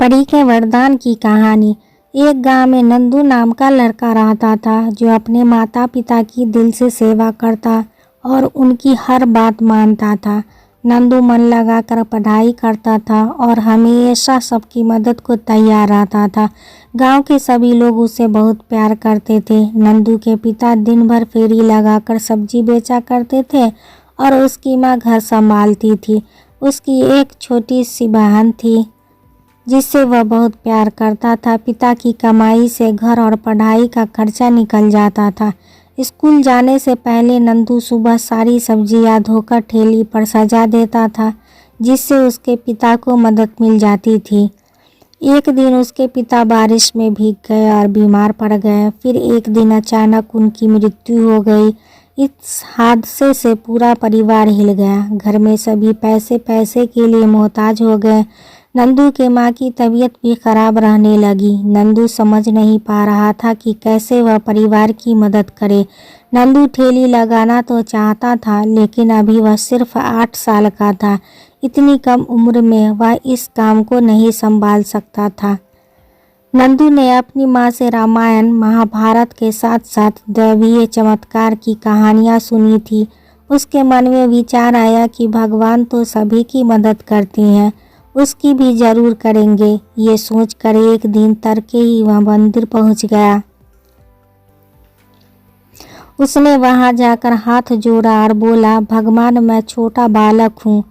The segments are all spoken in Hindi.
परी के वरदान की कहानी। एक गांव में नंदू नाम का लड़का रहता था जो अपने माता पिता की दिल से सेवा करता और उनकी हर बात मानता था। नंदू मन लगाकर पढ़ाई करता था और हमेशा सबकी मदद को तैयार रहता था। गांव के सभी लोग उसे बहुत प्यार करते थे। नंदू के पिता दिन भर फेरी लगाकर सब्जी बेचा करते थे और उसकी माँ घर संभालती थी। उसकी एक छोटी सी बहन थी जिससे वह बहुत प्यार करता था। पिता की कमाई से घर और पढ़ाई का खर्चा निकल जाता था। स्कूल जाने से पहले नंदू सुबह सारी सब्जियां धोकर ठेली पर सजा देता था, जिससे उसके पिता को मदद मिल जाती थी। एक दिन उसके पिता बारिश में भीग गए और बीमार पड़ गए। फिर एक दिन अचानक उनकी मृत्यु हो गई। इस हादसे से पूरा परिवार हिल गया। घर में सभी पैसे पैसे के लिए मोहताज हो गए। नंदू के माँ की तबीयत भी खराब रहने लगी। नंदू समझ नहीं पा रहा था कि कैसे वह परिवार की मदद करे। नंदू ठेली लगाना तो चाहता था, लेकिन अभी वह सिर्फ 8 साल का था। इतनी कम उम्र में वह इस काम को नहीं संभाल सकता था। नंदू ने अपनी माँ से रामायण महाभारत के साथ साथ दैवीय चमत्कार की कहानियाँ सुनी थी। उसके मन में विचार आया कि भगवान तो सभी की मदद करते हैं, उसकी भी जरूर करेंगे। ये सोचकर एक दिन तड़के ही वह मंदिर पहुंच गया। उसने वहां जाकर हाथ जोड़ा और बोला, भगवान मैं छोटा बालक हूँ,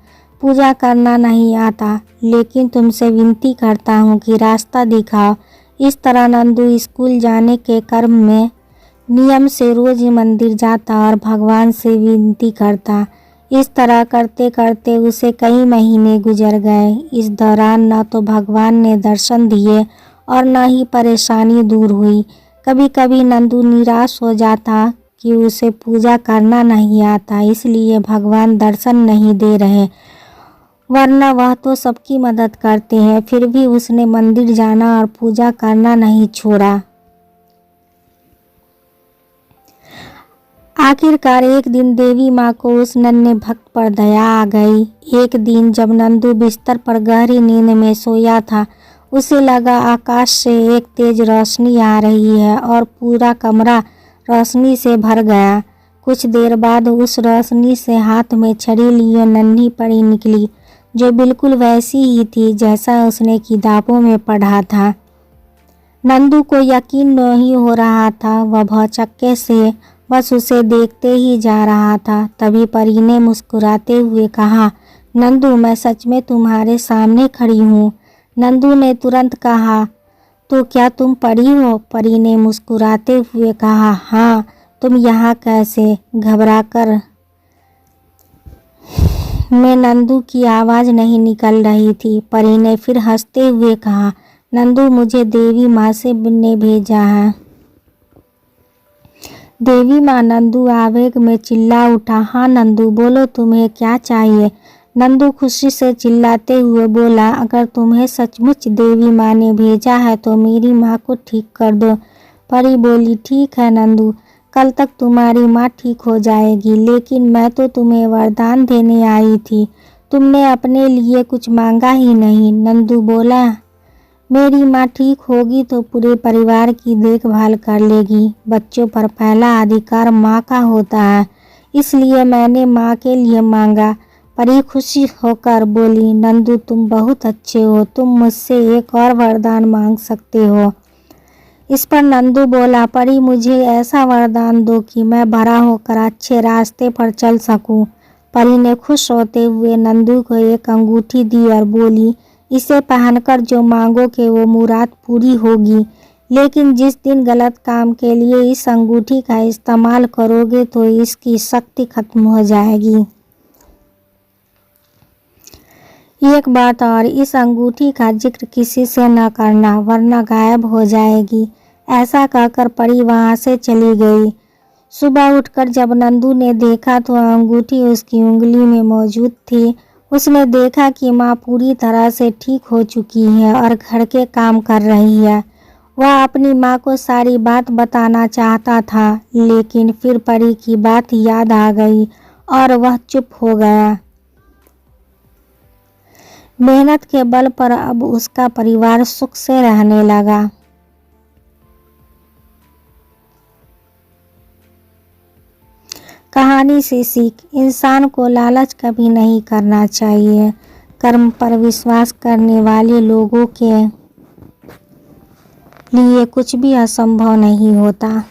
पूजा करना नहीं आता, लेकिन तुमसे विनती करता हूँ कि रास्ता दिखाओ। इस तरह नंदू स्कूल जाने के क्रम में नियम से रोज मंदिर जाता और भगवान से विनती करता। इस तरह करते करते उसे कई महीने गुजर गए। इस दौरान न तो भगवान ने दर्शन दिए और न ही परेशानी दूर हुई। कभी कभी नंदू निराश हो जाता कि उसे पूजा करना नहीं आता, इसलिए भगवान दर्शन नहीं दे रहे, वरना वह तो सबकी मदद करते हैं। फिर भी उसने मंदिर जाना और पूजा करना नहीं छोड़ा। आखिरकार एक दिन देवी माँ को उस नन्हे भक्त पर दया आ गई। एक दिन जब नंदू बिस्तर पर गहरी नींद में सोया था, उसे लगा आकाश से एक तेज रोशनी आ रही है और पूरा कमरा रोशनी से भर गया। कुछ देर बाद उस रोशनी से हाथ में छड़ी लिए नन्ही परी निकली, जो बिल्कुल वैसी ही थी जैसा उसने किताबों में पढ़ा था। नंदू को यकीन नहीं हो रहा था। वह भौचक्के से बस उसे देखते ही जा रहा था। तभी परी ने मुस्कुराते हुए कहा, नंदू मैं सच में तुम्हारे सामने खड़ी हूँ। नंदू ने तुरंत कहा, तो क्या तुम परी हो? परी ने मुस्कुराते हुए कहा, हाँ, तुम यहाँ कैसे? घबराकर में नंदू की आवाज़ नहीं निकल रही थी। परी ने फिर हंसते हुए कहा, नंदू मुझे देवी माँ से ने भेजा है। देवी माँ? नंदू आवेग में चिल्ला उठा, हाँ नंदू बोलो, तुम्हें क्या चाहिए? नंदू खुशी से चिल्लाते हुए बोला, अगर तुम्हें सचमुच देवी माँ ने भेजा है तो मेरी माँ को ठीक कर दो। परी बोली, ठीक है नंदू, कल तक तुम्हारी माँ ठीक हो जाएगी, लेकिन मैं तो तुम्हें वरदान देने आई थी, तुमने अपने लिए कुछ मांगा ही नहीं। नंदू बोला, मेरी माँ ठीक होगी तो पूरे परिवार की देखभाल कर लेगी। बच्चों पर पहला अधिकार माँ का होता है, इसलिए मैंने माँ के लिए मांगा। परी खुशी होकर बोली, नंदू तुम बहुत अच्छे हो, तुम मुझसे एक और वरदान मांग सकते हो। इस पर नंदू बोला, परी मुझे ऐसा वरदान दो कि मैं बड़ा होकर अच्छे रास्ते पर चल सकूं। परी ने खुश होते हुए नंदू को एक अंगूठी दी और बोली, इसे पहनकर जो मांगोगे वो मुराद पूरी होगी, लेकिन जिस दिन गलत काम के लिए इस अंगूठी का इस्तेमाल करोगे तो इसकी शक्ति खत्म हो जाएगी। एक बात और, इस अंगूठी का जिक्र किसी से न करना, वरना गायब हो जाएगी। ऐसा कहकर परी वहां से चली गई। सुबह उठकर जब नंदू ने देखा तो अंगूठी उसकी उंगली में मौजूद थी। उसने देखा कि माँ पूरी तरह से ठीक हो चुकी है और घर के काम कर रही है। वह अपनी माँ को सारी बात बताना चाहता था, लेकिन फिर परी की बात याद आ गई और वह चुप हो गया। मेहनत के बल पर अब उसका परिवार सुख से रहने लगा। कहानी से सीख, इंसान को लालच कभी नहीं करना चाहिए। कर्म पर विश्वास करने वाले लोगों के लिए कुछ भी असंभव नहीं होता।